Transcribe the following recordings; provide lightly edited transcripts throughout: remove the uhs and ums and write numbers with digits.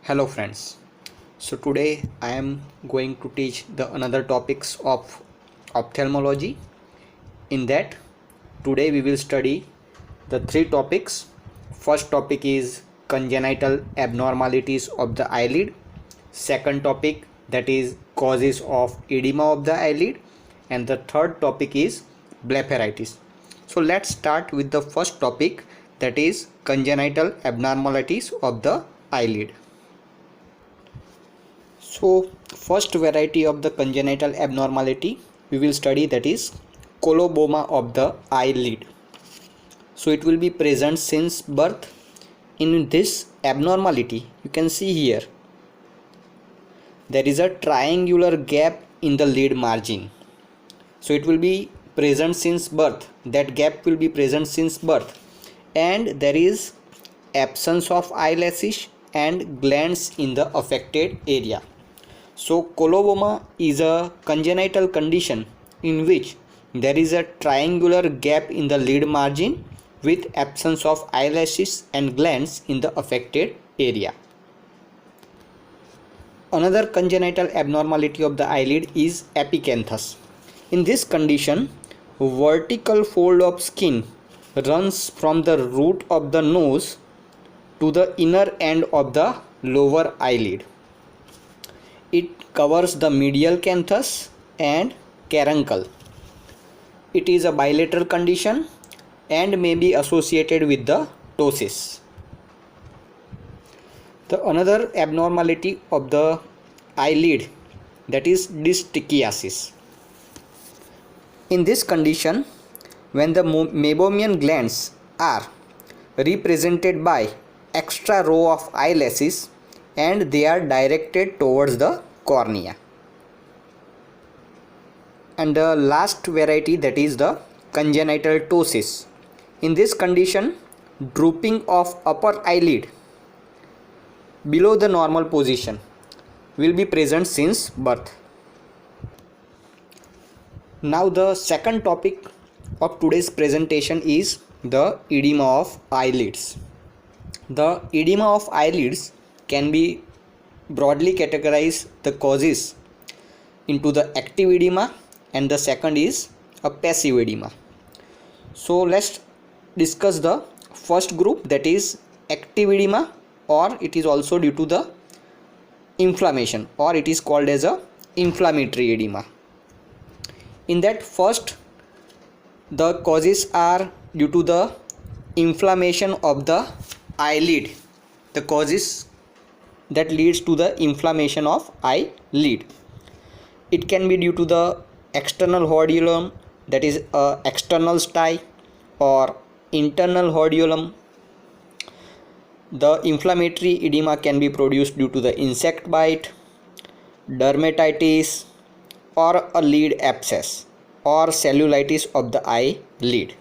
Hello friends. So today I am going to teach the another topics of ophthalmology. In that today we will study the three topics. First topic is congenital abnormalities of the eyelid. Second topic that is causes of edema of the eyelid, and the third topic is blepharitis. So let's start with the first topic, that is congenital abnormalities of the eyelid. So first variety of the congenital abnormality we will study, that is coloboma of the eyelid. So it will be present since birth. In this abnormality you can see here there is a triangular gap in the lid margin. So it will be present since birth, that gap will be present since birth, and there is absence of eyelashes and glands in the affected area. So coloboma is a congenital condition in which there is a triangular gap in the lid margin with absence of eyelashes and glands in the affected area. Another congenital abnormality of the eyelid is epicanthus. In this condition, vertical fold of skin runs from the root of the nose to the inner end of the lower eyelid. It covers the medial canthus and caruncle. It is a bilateral condition and may be associated with the ptosis. The another abnormality of the eyelid, that is dystichiasis. In this condition, when the meibomian glands are represented by extra row of eyelashes and they are directed towards the cornea. And the last variety, that is the congenital ptosis. In this condition, drooping of upper eyelid below the normal position will be present since birth. Now the second topic of today's presentation is the edema of eyelids. The edema of eyelids can be broadly categorized the causes into the active edema, and the second is a passive edema. So let's discuss the first group, that is active edema, or it is also due to the inflammation, or it is called as a inflammatory edema. In that, first the causes are due to the inflammation of the eyelid, the causes that leads to the inflammation of eyelid. It can be due to the external hordeolum, that is external stye, or internal hordeolum. The inflammatory edema can be produced due to the insect bite, dermatitis, or a lid abscess, or cellulitis of the eyelid.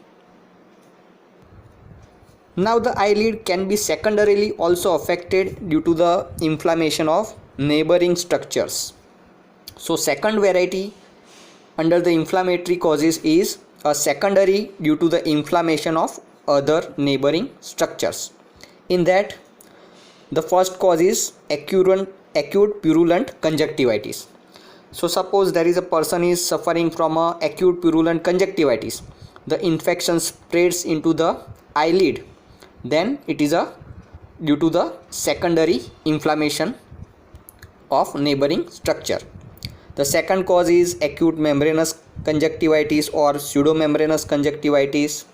Now the eyelid can be secondarily also affected due to the inflammation of neighboring structures. So second variety under the inflammatory causes is a secondary due to the inflammation of other neighboring structures. In that, the first cause is acute purulent conjunctivitis. So suppose there is a person is suffering from a acute purulent conjunctivitis, the infection spreads into the eyelid, then it is a due to the secondary inflammation of neighboring structure. The second cause is acute membranous conjunctivitis or pseudomembranous conjunctivitis.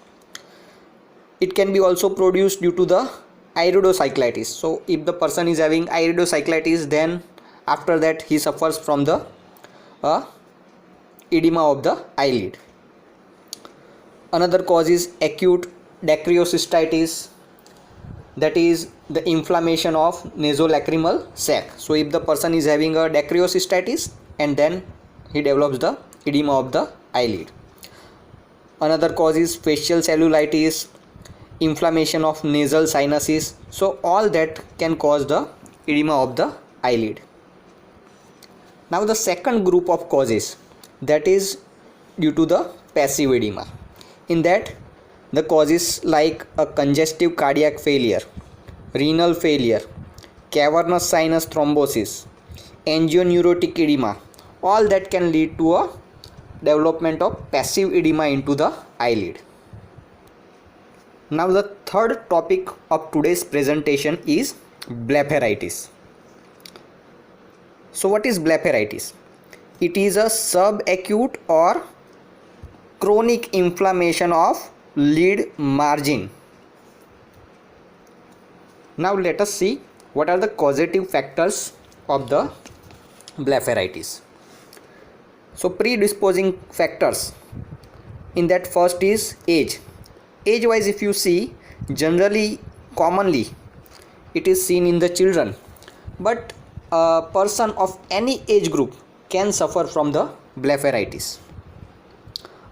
It can be also produced due to the iridocyclitis. So if the person is having iridocyclitis, then after that he suffers from the edema of the eyelid. Another cause is acute dacryocystitis, that is the inflammation of nasolacrimal sac. So if the person is having a dacryocystitis, and then he develops the edema of the eyelid. Another cause is facial cellulitis, inflammation of nasal sinuses. So all that can cause the edema of the eyelid. Now the second group of causes, that is due to the passive edema. In that, the causes like a congestive cardiac failure, renal failure, cavernous sinus thrombosis, angioneurotic edema, all that can lead to a development of passive edema into the eyelid. Now the third topic of today's presentation is blepharitis. So what is blepharitis? It is a subacute or chronic inflammation of lid margin. Now let us see what are the causative factors of the blepharitis. So predisposing factors, in that first is age. Age wise, if you see, generally commonly it is seen in the children, but a person of any age group can suffer from the blepharitis.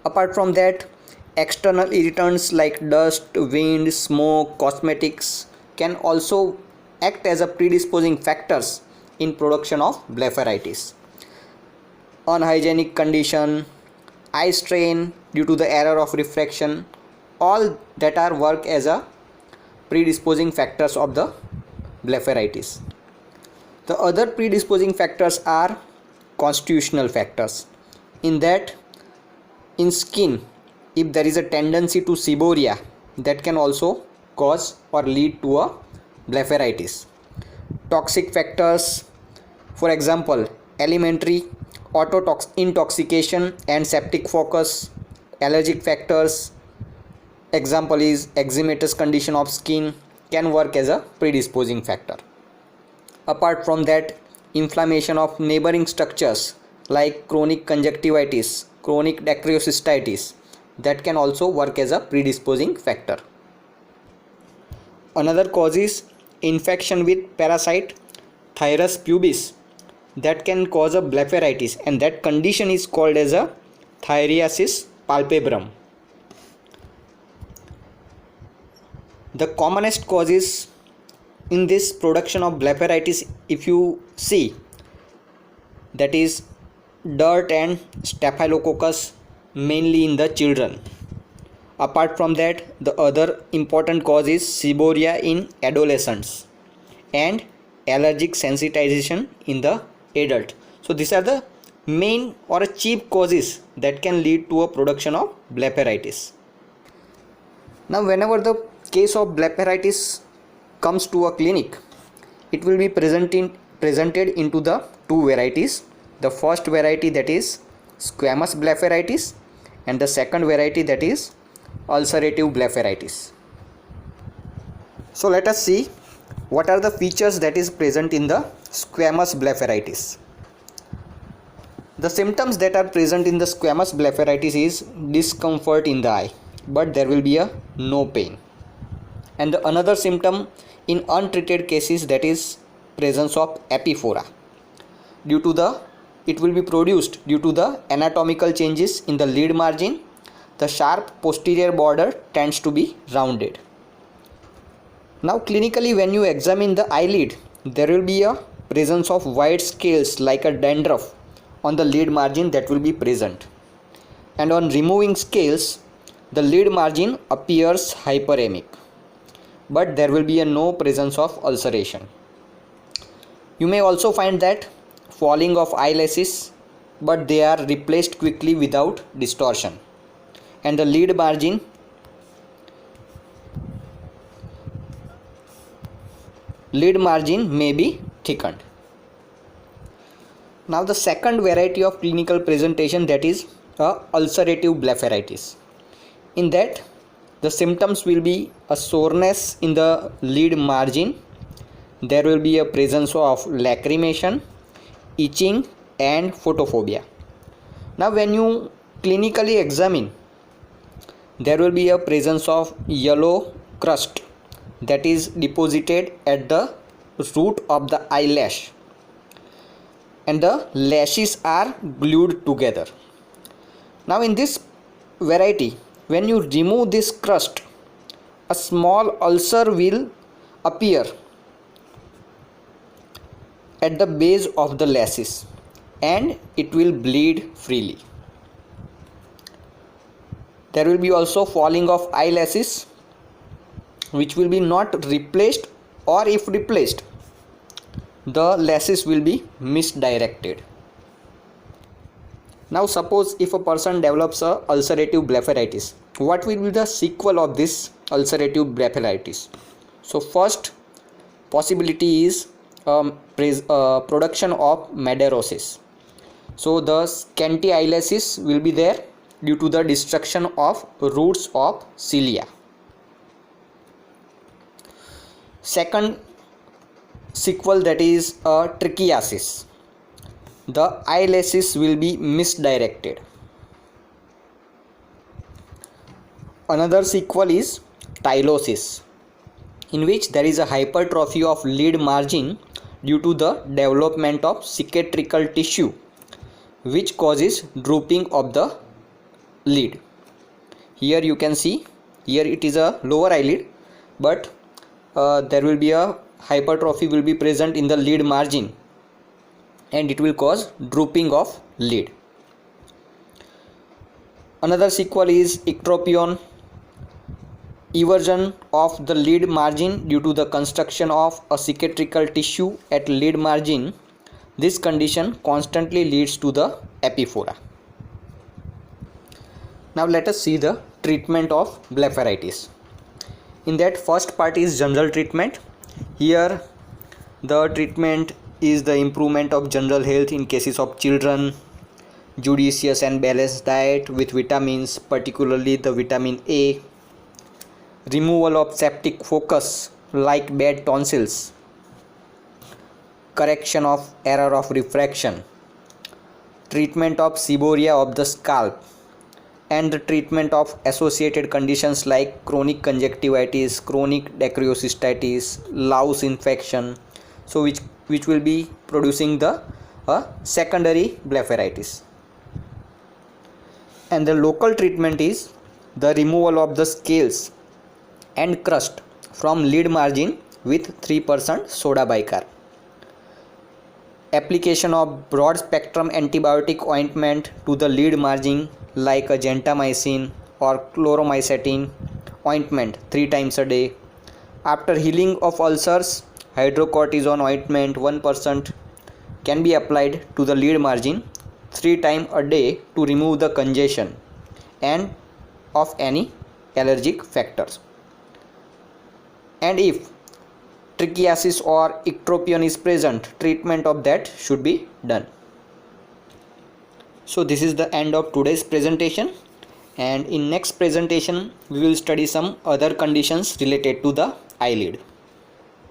Apart from that, external irritants like dust, wind, smoke, cosmetics can also act as a predisposing factors in production of blepharitis. Unhygienic condition, eye strain due to the error of refraction, all that are work as a predisposing factors of the blepharitis. The other predisposing factors are constitutional factors. In that, in skin, if there is a tendency to seborrhea, that can also cause or lead to a blepharitis. Toxic factors, for example, alimentary, intoxication and septic focus. Allergic factors, example is eczematous condition of skin, can work as a predisposing factor. Apart from that, inflammation of neighboring structures like chronic conjunctivitis, chronic dacryocystitis, that can also work as a predisposing factor. Another cause is infection with parasite Thyrus pubis, that can cause a blepharitis, and that condition is called as a Thyriasis palpebrum. The commonest causes in this production of blepharitis, if you see, that is dirt and staphylococcus, mainly in the children. Apart from that, the other important cause is seborrhea in adolescents and allergic sensitization in the adult. So these are the main or chief causes that can lead to a production of blepharitis. Now whenever the case of blepharitis comes to a clinic, it will be presented into the two varieties. The first variety, that is squamous blepharitis, and the second variety, that is ulcerative blepharitis. So let us see what are the features that is present in the squamous blepharitis. The symptoms that are present in the squamous blepharitis is discomfort in the eye, but there will be no pain. And the another symptom in untreated cases, that is presence of epiphora. It will be produced due to the anatomical changes in the lid margin. The sharp posterior border tends to be rounded. Now clinically, when you examine the eyelid, there will be a presence of white scales like a dandruff on the lid margin that will be present. And on removing scales, the lid margin appears hyperemic, but there will be no presence of ulceration. You may also find that falling of eyelashes, but they are replaced quickly without distortion, and the lid margin may be thickened. Now the second variety of clinical presentation, that is ulcerative blepharitis. In that, the symptoms will be a soreness in the lid margin. There will be a presence of lacrimation, itching and photophobia. Now when you clinically examine, there will be a presence of yellow crust that is deposited at the root of the eyelash, and the lashes are glued together. Now in this variety, when you remove this crust, a small ulcer will appear at the base of the lashes and it will bleed freely. There will be also falling of eyelashes, which will be not replaced, or if replaced, the laces will be misdirected. Now suppose if a person develops a ulcerative blepharitis, what will be the sequel of this ulcerative blepharitis? So first possibility is production of madarosis. So the scanty eyelaces will be there due to the destruction of roots of cilia. Second sequel, that is trichiasis. The eyelaces will be misdirected. Another sequel is tylosis, in which there is a hypertrophy of lid margin due to the development of cicatricial tissue, which causes drooping of the lid. Here you can see, here it is a lower eyelid, but there will be a hypertrophy will be present in the lid margin, and it will cause drooping of lid. Another sequel is ectropion, eversion of the lid margin due to the construction of a cicatricial tissue at lid margin. This condition constantly leads to the epiphora. Now let us see the treatment of blepharitis. In that, first part is general treatment. Here the treatment is the improvement of general health in cases of children, judicious and balanced diet with vitamins, particularly the vitamin A, removal of septic focus like bad tonsils, correction of error of refraction, treatment of seborrhea of the scalp, and the treatment of associated conditions like chronic conjunctivitis, chronic dacryocystitis, louse infection, so which will be producing the secondary blepharitis. And the local treatment is the removal of the scales and crust from lid margin with 3% soda bicarb, application of broad spectrum antibiotic ointment to the lid margin like a gentamicin or chloromycetin ointment 3 times a day. After healing of ulcers, hydrocortisone ointment 1% can be applied to the lid margin 3 times a day to remove the congestion and of any allergic factors. And if trichiasis or ectropion is present, treatment of that should be done. So this is the end of today's presentation, and in next presentation we will study some other conditions related to the eyelid.